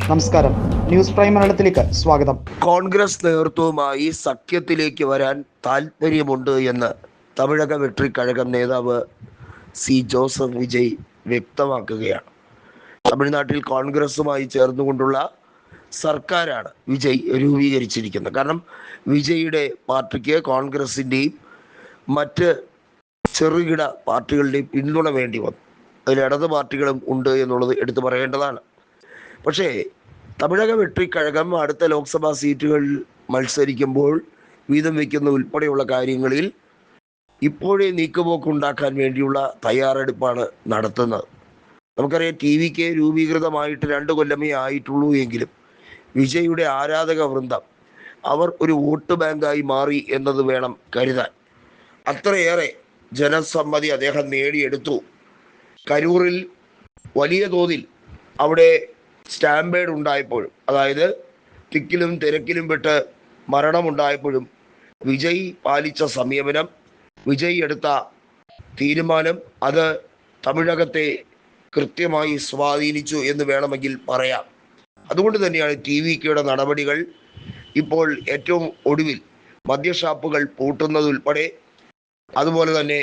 നമസ്കാരം, news prime മലയാളത്തിലേക്ക് സ്വാഗതം. കോൺഗ്രസ് നേതൃത്വവുമായി സഖ്യത്തിലേക്ക് വരാൻ താൽപ്പര്യമുണ്ട് എന്ന് തമിഴക വെട്രിക്കഴകം നേതാവ് സി ജോസഫ് വിജയ് വ്യക്തമാക്കുകയാണ്. തമിഴ്നാട്ടിൽ കോൺഗ്രസുമായി ചേർന്നുകൊണ്ടുള്ള സർക്കാരാണ് വിജയ് രൂപീകരിച്ചിരിക്കുന്നത്. കാരണം വിജയുടെ പാർട്ടിക്ക് കോൺഗ്രസിൻ്റെയും മറ്റ് ചെറുകിട പാർട്ടികളുടെയും പിന്തുണ വേണ്ടി വന്നു. അതിൽ ഇടത് പാർട്ടികളും ഉണ്ട് എന്നുള്ളത് എടുത്തു പറയേണ്ടതാണ്. പക്ഷേ തമിഴക വെട്രിക്കഴകം അടുത്ത ലോക്സഭാ സീറ്റുകളിൽ മത്സരിക്കുമ്പോൾ വീതം വയ്ക്കുന്ന ഉൾപ്പെടെയുള്ള കാര്യങ്ങളിൽ ഇപ്പോഴേ നീക്കുപോക്കുണ്ടാക്കാൻ വേണ്ടിയുള്ള തയ്യാറെടുപ്പാണ് നടത്തുന്നത്. നമുക്കറിയാം, TVK രൂപീകൃതമായിട്ട് 2 കൊല്ലമേ ആയിട്ടുള്ളൂ എങ്കിലും വിജയുടെ ആരാധക വൃന്ദം അവർ ഒരു വോട്ട് ബാങ്കായി മാറി എന്നത് വേണം കരുതാൻ. അത്രയേറെ ജനസമ്മതി അദ്ദേഹം നേടിയെടുത്തു. കരൂറിൽ വലിയ തോതിൽ അവിടെ സ്റ്റാമ്പേഡ് ഉണ്ടായപ്പോഴും, അതായത് തിക്കിലും തിരക്കിലും പെട്ട് മരണമുണ്ടായപ്പോഴും വിജയ് പാലിച്ച സമീപനം, വിജയ് എടുത്ത തീരുമാനം അത് തമിഴകത്തെ കൃത്യമായി സ്വാധീനിച്ചു എന്ന് വേണമെങ്കിൽ പറയാം. അതുകൊണ്ട് തന്നെയാണ് TVKയുടെ നടപടികൾ ഇപ്പോൾ ഏറ്റവും ഒടുവിൽ മദ്യഷാപ്പുകൾ പൂട്ടുന്നതുൾപ്പെടെ, അതുപോലെ തന്നെ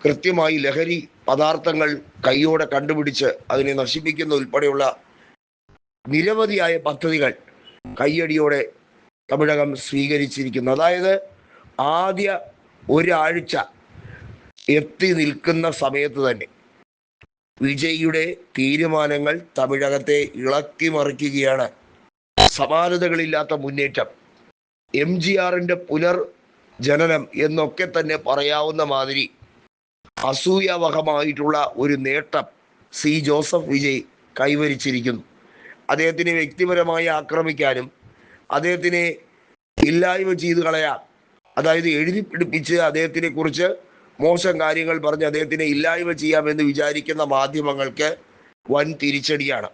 കൃത്യമായി ലഹരി പദാർത്ഥങ്ങൾ കൈയോടെ കണ്ടുപിടിച്ച് അതിനെ നശിപ്പിക്കുന്ന ഉൾപ്പെടെയുള്ള നിരവധിയായ പദ്ധതികൾ കയ്യടിയോടെ തമിഴകം സ്വീകരിച്ചിരിക്കുന്നു. അതായത് ആദ്യ ഒരാഴ്ച എത്തി നിൽക്കുന്ന സമയത്ത് തന്നെ വിജയിയുടെ തീരുമാനങ്ങൾ തമിഴകത്തെ ഇളക്കി മറിക്കുകയാണ്. സമാനതകളില്ലാത്ത മുന്നേറ്റം, MGRന്റെ പുനർജനനം എന്നൊക്കെ തന്നെ പറയാവുന്ന മാതിരി അസൂയാവഹമായിട്ടുള്ള ഒരു നേട്ടം സി ജോസഫ് വിജയ് കൈവരിച്ചിരിക്കുന്നു. അദ്ദേഹത്തിനെ വ്യക്തിപരമായി ആക്രമിക്കാനും അദ്ദേഹത്തിനെ ഇല്ലായ്മ ചെയ്തു കളയാം, അതായത് എഴുതി പിടിപ്പിച്ച് അദ്ദേഹത്തിനെ കുറിച്ച് മോശം കാര്യങ്ങൾ പറഞ്ഞ് അദ്ദേഹത്തിനെ ഇല്ലായ്മ ചെയ്യാമെന്ന് വിചാരിക്കുന്ന മാധ്യമങ്ങൾക്ക് വൻ തിരിച്ചടിയാണ്.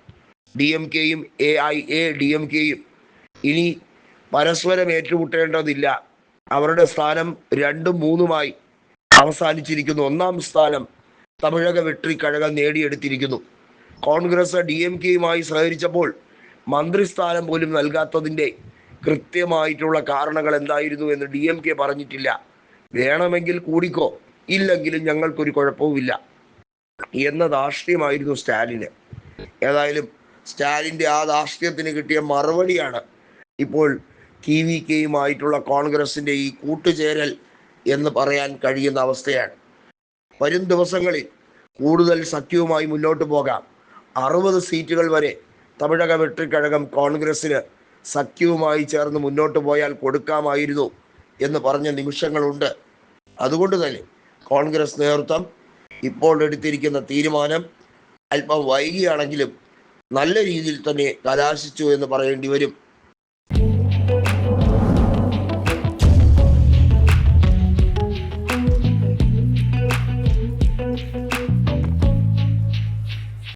DMKയും AIADMKയും ഇനി പരസ്പരം ഏറ്റുമുട്ടേണ്ടതില്ല. അവരുടെ സ്ഥാനം 2ഉം 3ഉമായി അവസാനിച്ചിരിക്കുന്നു. 1ാം സ്ഥാനം തമിഴക വെട്രിക്കഴകം നേടിയെടുത്തിരിക്കുന്നു. കോൺഗ്രസ് DMKയുമായി സഹകരിച്ചപ്പോൾ മന്ത്രിസ്ഥാനം പോലും നൽകാത്തതിൻ്റെ കൃത്യമായിട്ടുള്ള കാരണങ്ങൾ എന്തായിരുന്നു എന്ന് DMK പറഞ്ഞിട്ടില്ല. വേണമെങ്കിൽ കൂടിക്കോ, ഇല്ലെങ്കിലും ഞങ്ങൾക്കൊരു കുഴപ്പവുമില്ല എന്ന ധാർഷ്ട്യമായിരുന്നു സ്റ്റാലിന്. ഏതായാലും സ്റ്റാലിൻ്റെ ആ ധാർഷ്ട്യത്തിന് കിട്ടിയ മറുപടിയാണ് ഇപ്പോൾ TVKയുമായിട്ടുള്ള കോൺഗ്രസിൻ്റെ ഈ കൂട്ടുചേരൽ എന്ന് പറയാൻ കഴിയുന്ന അവസ്ഥയാണ്. വരും ദിവസങ്ങളിൽ കൂടുതൽ സഖ്യവുമായി മുന്നോട്ട് പോകാം. 60 സീറ്റുകൾ വരെ തമിഴക വെട്രിക്കഴകം കോൺഗ്രസിന് സഖ്യവുമായി ചേർന്ന് മുന്നോട്ട് പോയാൽ കൊടുക്കാമായിരുന്നു എന്ന് പറഞ്ഞ നിമിഷങ്ങളുണ്ട്. അതുകൊണ്ട് തന്നെ കോൺഗ്രസ് നേതൃത്വം ഇപ്പോൾ എടുത്തിരിക്കുന്ന തീരുമാനം അല്പം വൈകിയാണെങ്കിലും നല്ല രീതിയിൽ തന്നെ കലാശിച്ചു എന്ന് പറയേണ്ടി വരും.